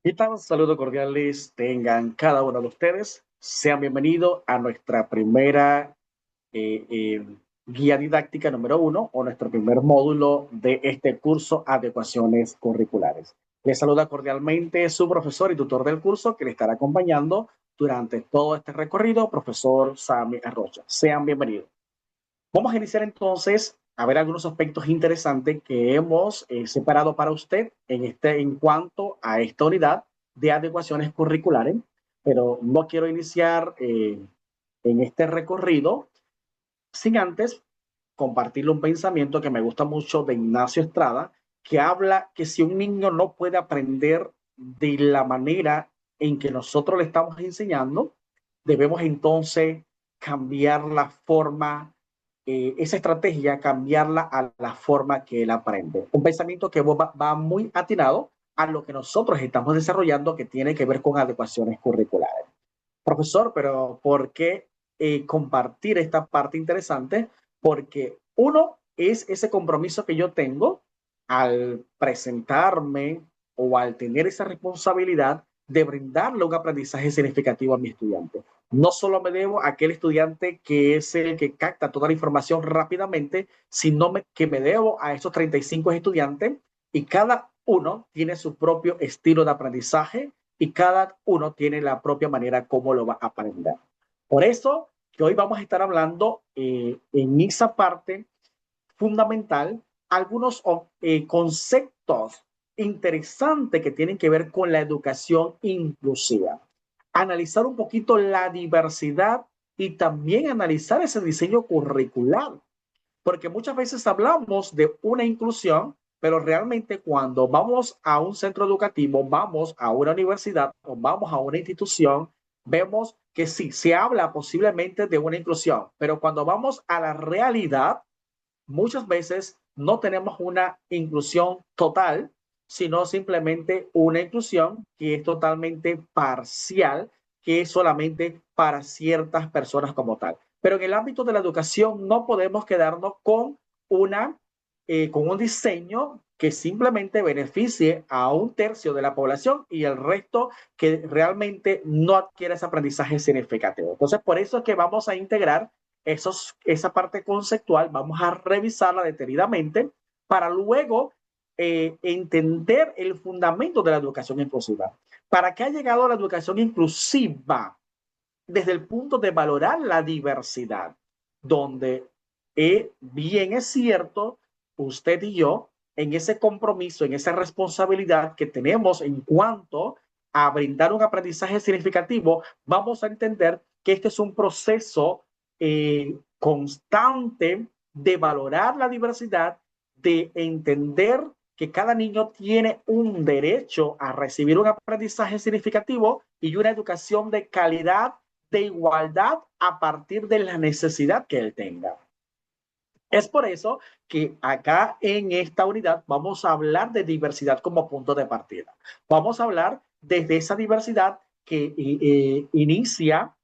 ¿Qué tal? Saludos cordiales tengan cada uno de ustedes. Sean bienvenidos a nuestra primera eh, eh, guía didáctica número uno o nuestro primer módulo de este curso Adecuaciones Curriculares. Les saluda cordialmente su profesor y tutor del curso que le estará acompañando durante todo este recorrido, profesor Sammy Arrocha. Sean bienvenidos. Vamos a iniciar entonces a ver algunos aspectos interesantes que hemos separado para usted en cuanto a esta unidad de adecuaciones curriculares, pero no quiero iniciar en este recorrido sin antes compartirle un pensamiento que me gusta mucho de Ignacio Estrada, que habla que si un niño no puede aprender de la manera en que nosotros le estamos enseñando, debemos entonces cambiar la forma, esa estrategia, cambiarla a la forma que él aprende. Un pensamiento que va muy atinado a lo que nosotros estamos desarrollando que tiene que ver con adecuaciones curriculares. Profesor, pero ¿por qué compartir esta parte interesante? Porque uno es ese compromiso que yo tengo al presentarme o al tener esa responsabilidad de brindarle un aprendizaje significativo a mi estudiante. No solo me debo a aquel estudiante que es el que capta toda la información rápidamente, sino que me debo a esos 35 estudiantes y cada uno tiene su propio estilo de aprendizaje y cada uno tiene la propia manera como lo va a aprender. Por eso que hoy vamos a estar hablando en esa parte fundamental algunos conceptos interesantes que tienen que ver con la educación inclusiva. Analizar un poquito la diversidad y también analizar ese diseño curricular, porque muchas veces hablamos de una inclusión, pero realmente cuando vamos a un centro educativo, vamos a una universidad o vamos a una institución, vemos que sí, se habla posiblemente de una inclusión, pero cuando vamos a la realidad, muchas veces no tenemos una inclusión total, sino simplemente una inclusión que es totalmente parcial, que es solamente para ciertas personas como tal. Pero en el ámbito de la educación no podemos quedarnos con un diseño que simplemente beneficie a un tercio de la población y el resto que realmente no adquiere ese aprendizaje significativo. Entonces, por eso es que vamos a integrar esa parte conceptual, vamos a revisarla detenidamente para luego entender el fundamento de la educación inclusiva. ¿Para qué ha llegado la educación inclusiva? Desde el punto de valorar la diversidad, donde bien es cierto, usted y yo, en ese compromiso, en esa responsabilidad que tenemos en cuanto a brindar un aprendizaje significativo, vamos a entender que este es un proceso constante de valorar la diversidad, de entender que cada niño tiene un derecho a recibir un aprendizaje significativo y una educación de calidad, de igualdad a partir de la necesidad que él tenga. Es por eso que acá en esta unidad vamos a hablar de diversidad como punto de partida. Vamos a hablar desde esa diversidad que inicia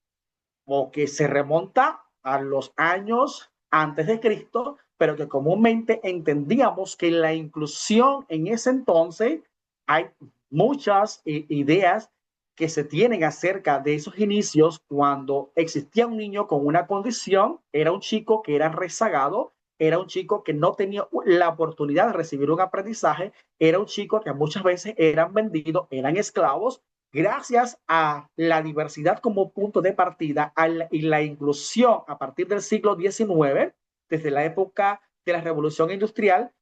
o que se remonta a los años antes de Cristo, pero que comúnmente entendíamos que la inclusión en ese entonces hay muchas ideas que se tienen acerca de esos inicios cuando existía un niño con una condición, era un chico que era rezagado, era un chico que no tenía la oportunidad de recibir un aprendizaje, era un chico que muchas veces eran vendidos, eran esclavos, gracias a la diversidad como punto de partida y la inclusión a partir del siglo XIX, desde la época de la Revolución Industrial,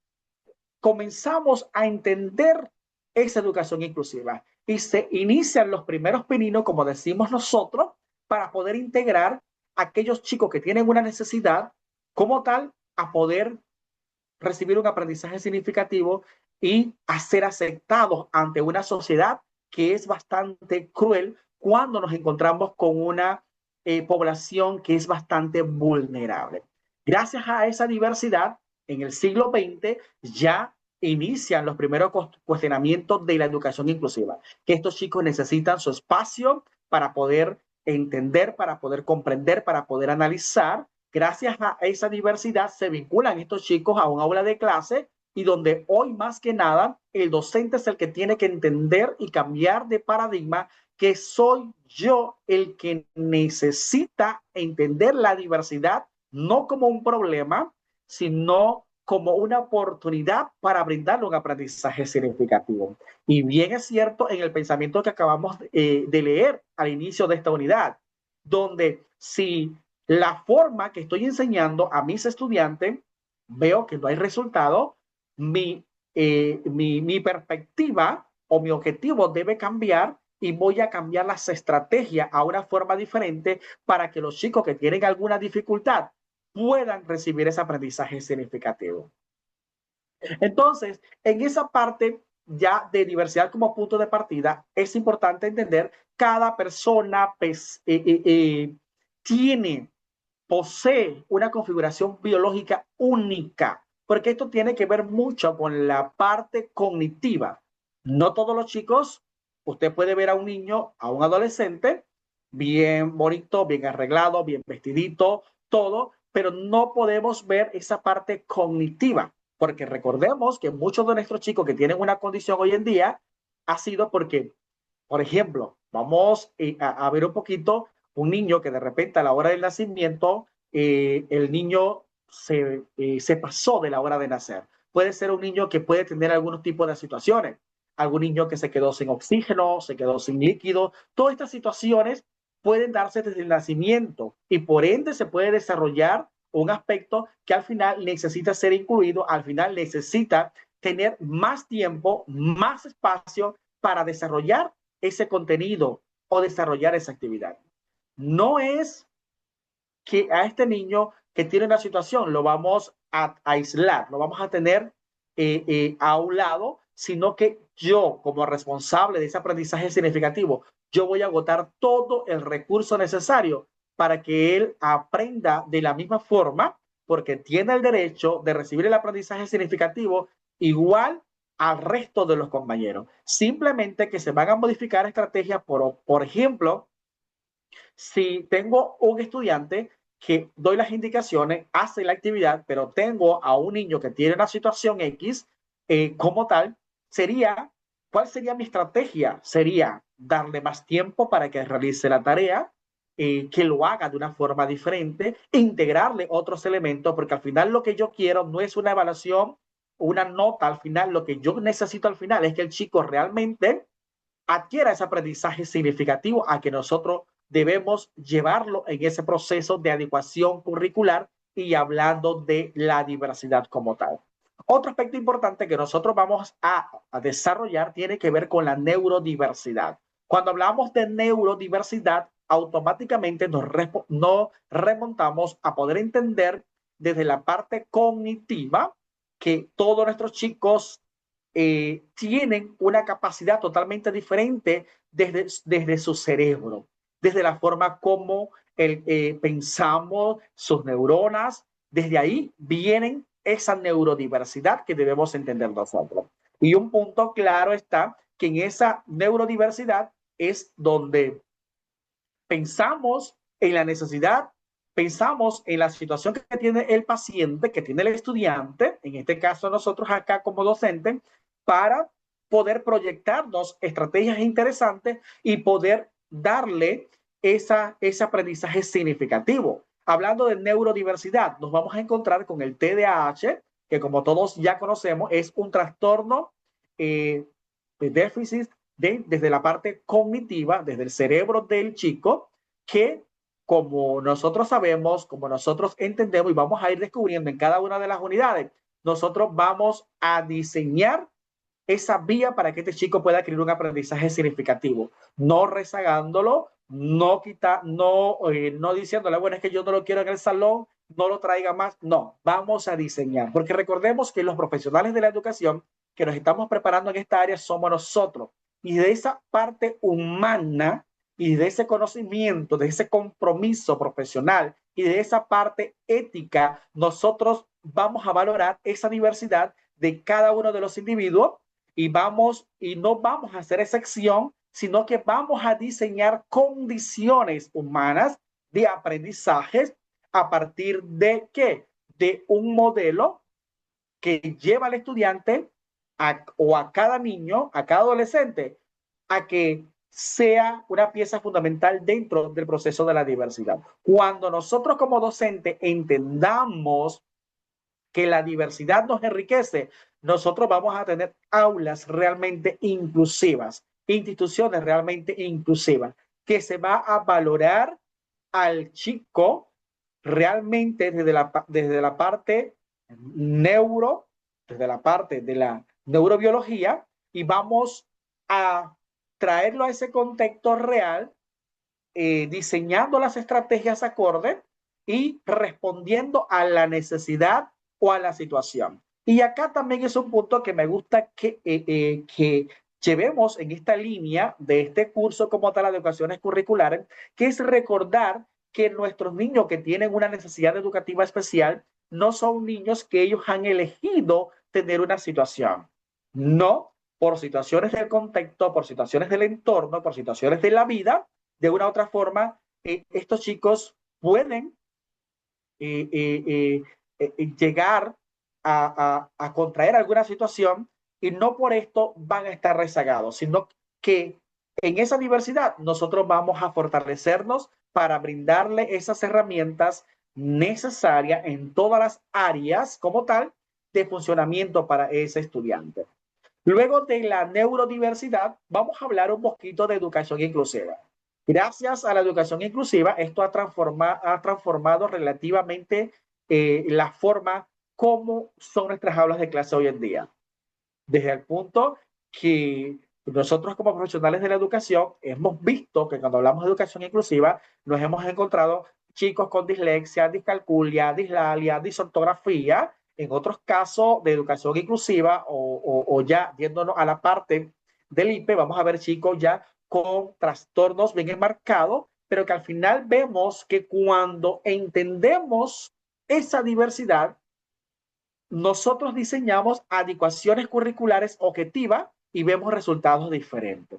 comenzamos a entender esa educación inclusiva y se inician los primeros pininos, como decimos nosotros, para poder integrar a aquellos chicos que tienen una necesidad como tal a poder recibir un aprendizaje significativo y a ser aceptados ante una sociedad que es bastante cruel cuando nos encontramos con una población que es bastante vulnerable. Gracias a esa diversidad, en el siglo XX ya inician los primeros cuestionamientos de la educación inclusiva, que estos chicos necesitan su espacio para poder entender, para poder comprender, para poder analizar. Gracias a esa diversidad se vinculan estos chicos a un aula de clase y donde hoy más que nada el docente es el que tiene que entender y cambiar de paradigma, que soy yo el que necesita entender la diversidad no como un problema, sino como una oportunidad para brindarle un aprendizaje significativo. Y bien es cierto en el pensamiento que acabamos de leer al inicio de esta unidad, donde si la forma que estoy enseñando a mis estudiantes veo que no hay resultado, mi perspectiva o mi objetivo debe cambiar y voy a cambiar las estrategias a una forma diferente para que los chicos que tienen alguna dificultad puedan recibir ese aprendizaje significativo. Entonces, en esa parte ya de diversidad como punto de partida, es importante entender cada persona tiene, posee una configuración biológica única, porque esto tiene que ver mucho con la parte cognitiva. No todos los chicos, usted puede ver a un niño, a un adolescente, bien bonito, bien arreglado, bien vestidito, todo, pero no podemos ver esa parte cognitiva, porque recordemos que muchos de nuestros chicos que tienen una condición hoy en día ha sido porque, por ejemplo, vamos a ver un poquito un niño que de repente a la hora del nacimiento, el niño se pasó de la hora de nacer. Puede ser un niño que puede tener algunos tipos de situaciones. Algún niño que se quedó sin oxígeno, se quedó sin líquido. Todas estas situaciones pueden darse desde el nacimiento y por ende se puede desarrollar un aspecto que al final necesita ser incluido, al final necesita tener más tiempo, más espacio para desarrollar ese contenido o desarrollar esa actividad. No es que a este niño que tiene una situación lo vamos a aislar, lo vamos a tener a un lado, sino que yo, como responsable de ese aprendizaje significativo, yo voy a agotar todo el recurso necesario para que él aprenda de la misma forma, porque tiene el derecho de recibir el aprendizaje significativo igual al resto de los compañeros. Simplemente que se van a modificar estrategias, por ejemplo, si tengo un estudiante que doy las indicaciones, hace la actividad, pero tengo a un niño que tiene una situación X, como tal, sería, ¿cuál sería mi estrategia? Sería darle más tiempo para que realice la tarea, que lo haga de una forma diferente, integrarle otros elementos, porque al final lo que yo quiero no es una evaluación, una nota al final, lo que yo necesito al final es que el chico realmente adquiera ese aprendizaje significativo a que nosotros debemos llevarlo en ese proceso de adecuación curricular y hablando de la diversidad como tal. Otro aspecto importante que nosotros vamos a desarrollar tiene que ver con la neurodiversidad. Cuando hablamos de neurodiversidad, automáticamente nos remontamos a poder entender desde la parte cognitiva que todos nuestros chicos tienen una capacidad totalmente diferente desde su cerebro, desde la forma como pensamos, sus neuronas, desde ahí vienen esa neurodiversidad que debemos entender nosotros. Y un punto claro está que en esa neurodiversidad es donde pensamos en la necesidad, pensamos en la situación que tiene el paciente, que tiene el estudiante, en este caso nosotros acá como docentes, para poder proyectarnos estrategias interesantes y poder darle ese aprendizaje significativo. Hablando de neurodiversidad, nos vamos a encontrar con el TDAH, que como todos ya conocemos, es un trastorno de déficit desde la parte cognitiva, desde el cerebro del chico, que como nosotros sabemos, como nosotros entendemos y vamos a ir descubriendo en cada una de las unidades, nosotros vamos a diseñar esa vía para que este chico pueda adquirir un aprendizaje significativo, no rezagándolo, no diciéndole, bueno, es que yo no lo quiero en el salón, no lo traiga más. No, vamos a diseñar, porque recordemos que los profesionales de la educación que nos estamos preparando en esta área somos nosotros. Y de esa parte humana y de ese conocimiento, de ese compromiso profesional y de esa parte ética, nosotros vamos a valorar esa diversidad de cada uno de los individuos y no vamos a hacer excepción, sino que vamos a diseñar condiciones humanas de aprendizajes a partir de qué? De un modelo que lleva al estudiante o a cada niño, a cada adolescente, a que sea una pieza fundamental dentro del proceso de la diversidad. Cuando nosotros como docentes entendamos que la diversidad nos enriquece, nosotros vamos a tener aulas realmente inclusivas, instituciones realmente inclusivas, que se va a valorar al chico realmente desde la parte neuro, desde la parte de la neurobiología, y vamos a traerlo a ese contexto real, diseñando las estrategias acorde y respondiendo a la necesidad o a la situación. Y acá también es un punto que me gusta que llevemos en esta línea de este curso como tal de educaciones curriculares, que es recordar que nuestros niños que tienen una necesidad educativa especial no son niños que ellos han elegido tener una situación. No, por situaciones del contexto, por situaciones del entorno, por situaciones de la vida, de una u otra forma, estos chicos pueden eh, eh, llegar a contraer alguna situación y no por esto van a estar rezagados, sino que en esa diversidad nosotros vamos a fortalecernos para brindarle esas herramientas necesarias en todas las áreas como tal de funcionamiento para ese estudiante. Luego de la neurodiversidad, vamos a hablar un poquito de educación inclusiva. Gracias a la educación inclusiva, esto ha transformado relativamente la forma como son nuestras aulas de clase hoy en día. Desde el punto que nosotros como profesionales de la educación hemos visto que cuando hablamos de educación inclusiva nos hemos encontrado chicos con dislexia, discalculia, dislalia, disortografía. En otros casos de educación inclusiva o ya yéndonos a la parte del IPE, vamos a ver chicos ya con trastornos bien enmarcados, pero que al final vemos que cuando entendemos esa diversidad, nosotros diseñamos adecuaciones curriculares objetivas y vemos resultados diferentes.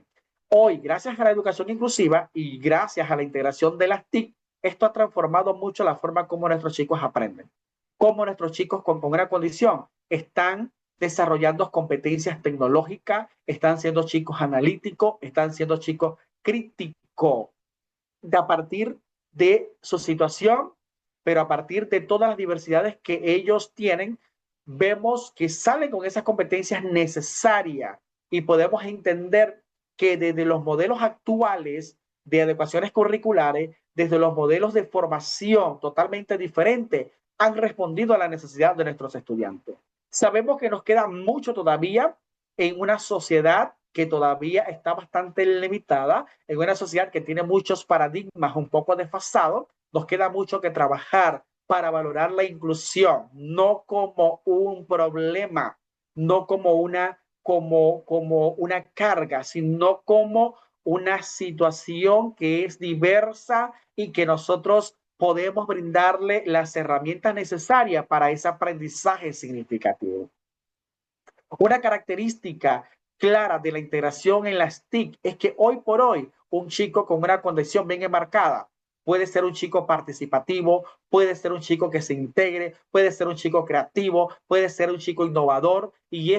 Hoy, gracias a la educación inclusiva y gracias a la integración de las TIC, esto ha transformado mucho la forma como nuestros chicos aprenden, cómo nuestros chicos con una condición están desarrollando competencias tecnológicas, están siendo chicos analíticos, están siendo chicos críticos a partir de su situación, pero a partir de todas las diversidades que ellos tienen, vemos que salen con esas competencias necesarias y podemos entender que desde los modelos actuales de adecuaciones curriculares, desde los modelos de formación totalmente diferentes, han respondido a la necesidad de nuestros estudiantes. Sabemos que nos queda mucho todavía en una sociedad que todavía está bastante limitada, en una sociedad que tiene muchos paradigmas un poco desfasados. Nos queda mucho que trabajar para valorar la inclusión, no como un problema, no como como una carga, sino como una situación que es diversa y que nosotros podemos brindarle las herramientas necesarias para ese aprendizaje significativo. Una característica clara de la integración en las TIC es que hoy por hoy un chico con una condición bien enmarcada puede ser un chico participativo, puede ser un chico que se integre, puede ser un chico creativo, puede ser un chico innovador, y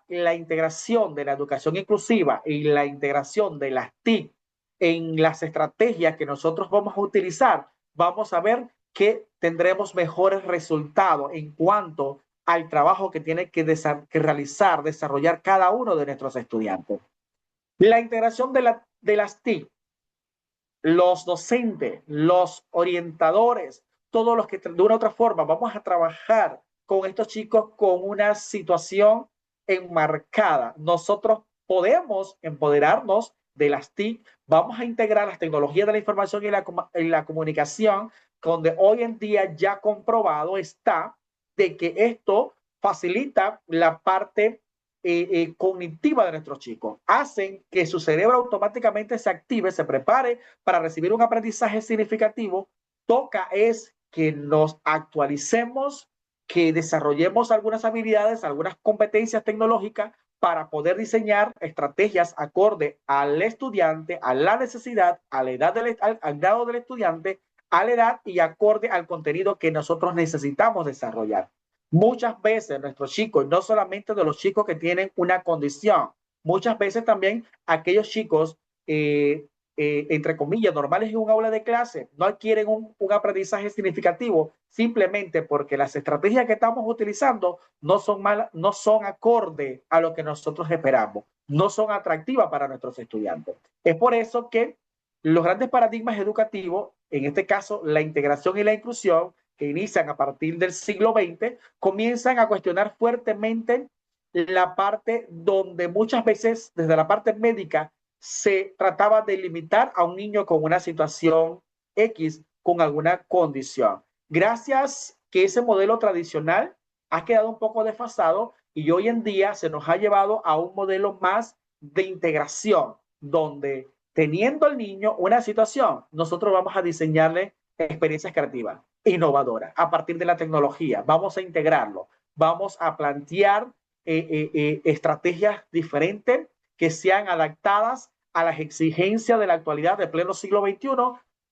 la integración de la educación inclusiva y la integración de las TIC en las estrategias que nosotros vamos a utilizar, vamos a ver que tendremos mejores resultados en cuanto al trabajo que tiene que realizar, desarrollar cada uno de nuestros estudiantes. La integración de las TIC, los docentes, los orientadores, todos los que de una u otra forma vamos a trabajar con estos chicos con una situación enmarcada. Nosotros podemos empoderarnos de las TIC, vamos a integrar las tecnologías de la información y la comunicación, donde hoy en día ya comprobado está de que esto facilita la parte cognitiva de nuestros chicos, hacen que su cerebro automáticamente se active, se prepare para recibir un aprendizaje significativo. Toca es que nos actualicemos, que desarrollemos algunas habilidades, algunas competencias tecnológicas para poder diseñar estrategias acorde al estudiante, a la necesidad, a la edad al grado del estudiante, a la edad y acorde al contenido que nosotros necesitamos desarrollar. Muchas veces nuestros chicos, no solamente de los chicos que tienen una condición, muchas veces también aquellos chicos, entre comillas, normales en un aula de clase, no adquieren un aprendizaje significativo simplemente porque las estrategias que estamos utilizando no son malas, no son acorde a lo que nosotros esperamos, no son atractivas para nuestros estudiantes. Es por eso que los grandes paradigmas educativos, en este caso la integración y la inclusión, que inician a partir del siglo XX, comienzan a cuestionar fuertemente la parte donde muchas veces desde la parte médica se trataba de limitar a un niño con una situación X, con alguna condición. Gracias que ese modelo tradicional ha quedado un poco desfasado y hoy en día se nos ha llevado a un modelo más de integración, donde teniendo al niño una situación, nosotros vamos a diseñarle experiencias creativas, innovadoras, a partir de la tecnología. Vamos a integrarlo, vamos a plantear estrategias diferentes que sean adaptadas a las exigencias de la actualidad de pleno siglo XXI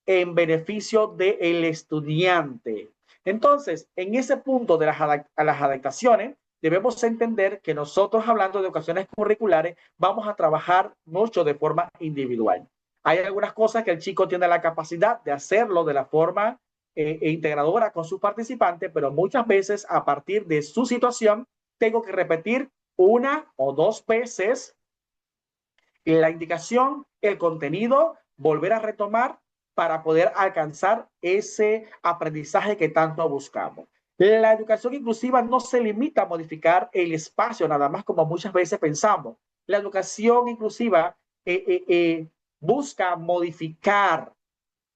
en beneficio del estudiante. Entonces, en ese punto de las adaptaciones, debemos entender que nosotros, hablando de educaciones curriculares, vamos a trabajar mucho de forma individual. Hay algunas cosas que el chico tiene la capacidad de hacerlo de la forma integradora con sus participantes, pero muchas veces a partir de su situación tengo que repetir una o dos veces la indicación, el contenido, volver a retomar para poder alcanzar ese aprendizaje que tanto buscamos. La educación inclusiva no se limita a modificar el espacio, nada más como muchas veces pensamos. La educación inclusiva busca modificar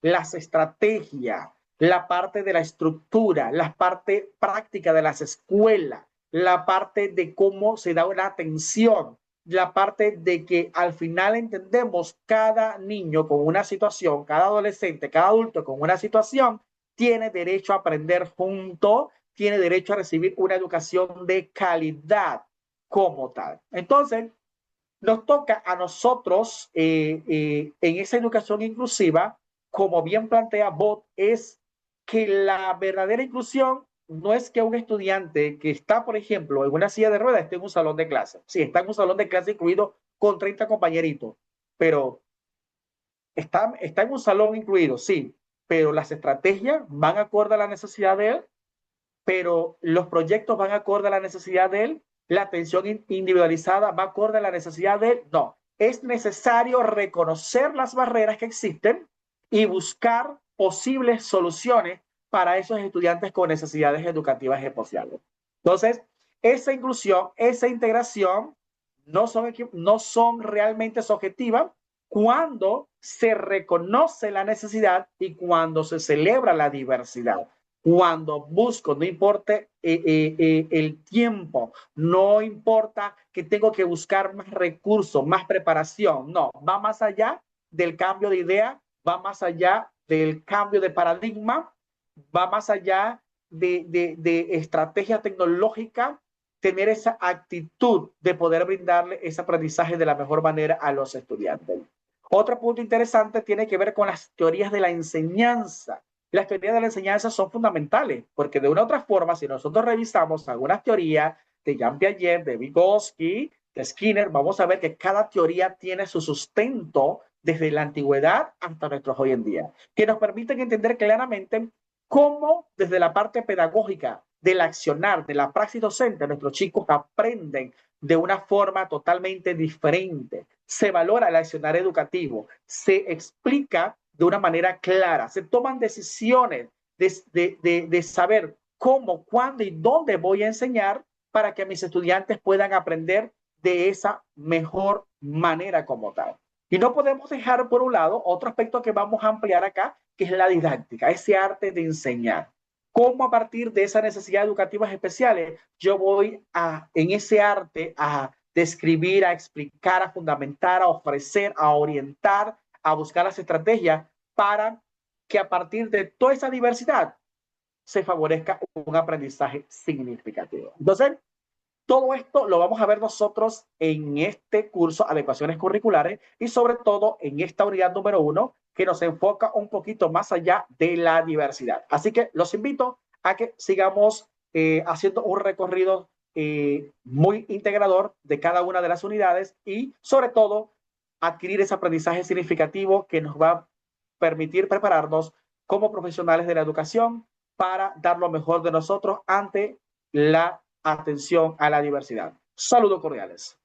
las estrategias, la parte de la estructura, la parte práctica de las escuelas, la parte de cómo se da una atención, la parte de que al final entendemos cada niño con una situación, cada adolescente, cada adulto con una situación, tiene derecho a aprender junto, tiene derecho a recibir una educación de calidad como tal. Entonces, nos toca a nosotros en esa educación inclusiva, como bien plantea Bot, es que la verdadera inclusión no es que un estudiante que está, por ejemplo, en una silla de ruedas esté en un salón de clase. Sí, está en un salón de clase incluido con 30 compañeritos, pero está en un salón incluido, sí, pero las estrategias van acorde a la necesidad de él, pero los proyectos van acorde a la necesidad de él, la atención individualizada va acorde a la necesidad de él. No, es necesario reconocer las barreras que existen y buscar posibles soluciones para esos estudiantes con necesidades educativas especiales. Entonces, esa inclusión, esa integración no son realmente objetivas cuando se reconoce la necesidad y cuando se celebra la diversidad. Cuando busco, no importa el tiempo, no importa que tengo que buscar más recursos, más preparación, no, va más allá del cambio de idea, va más allá del cambio de paradigma, va más allá de estrategia tecnológica, tener esa actitud de poder brindarle ese aprendizaje de la mejor manera a los estudiantes. Otro punto interesante tiene que ver con las teorías de la enseñanza. Las teorías de la enseñanza son fundamentales, porque de una u otra forma, si nosotros revisamos algunas teorías de Jean Piaget, de Vygotsky, de Skinner, vamos a ver que cada teoría tiene su sustento desde la antigüedad hasta nuestros hoy en día, que nos permiten entender claramente cómo desde la parte pedagógica, del accionar, de la praxis docente, nuestros chicos aprenden de una forma totalmente diferente. Se valora el accionar educativo, se explica de una manera clara, se toman decisiones de saber cómo, cuándo y dónde voy a enseñar para que mis estudiantes puedan aprender de esa mejor manera como tal. Y no podemos dejar por un lado otro aspecto que vamos a ampliar acá, que es la didáctica, ese arte de enseñar. Cómo a partir de esas necesidades educativas especiales yo voy en ese arte a describir, a explicar, a fundamentar, a ofrecer, a orientar, a buscar las estrategias para que a partir de toda esa diversidad se favorezca un aprendizaje significativo. Entonces, todo esto lo vamos a ver nosotros en este curso Adecuaciones Curriculares y sobre todo en esta unidad número 1 que nos enfoca un poquito más allá de la diversidad. Así que los invito a que sigamos haciendo un recorrido muy integrador de cada una de las unidades y sobre todo adquirir ese aprendizaje significativo que nos va a permitir prepararnos como profesionales de la educación para dar lo mejor de nosotros ante la atención a la diversidad. Saludos cordiales.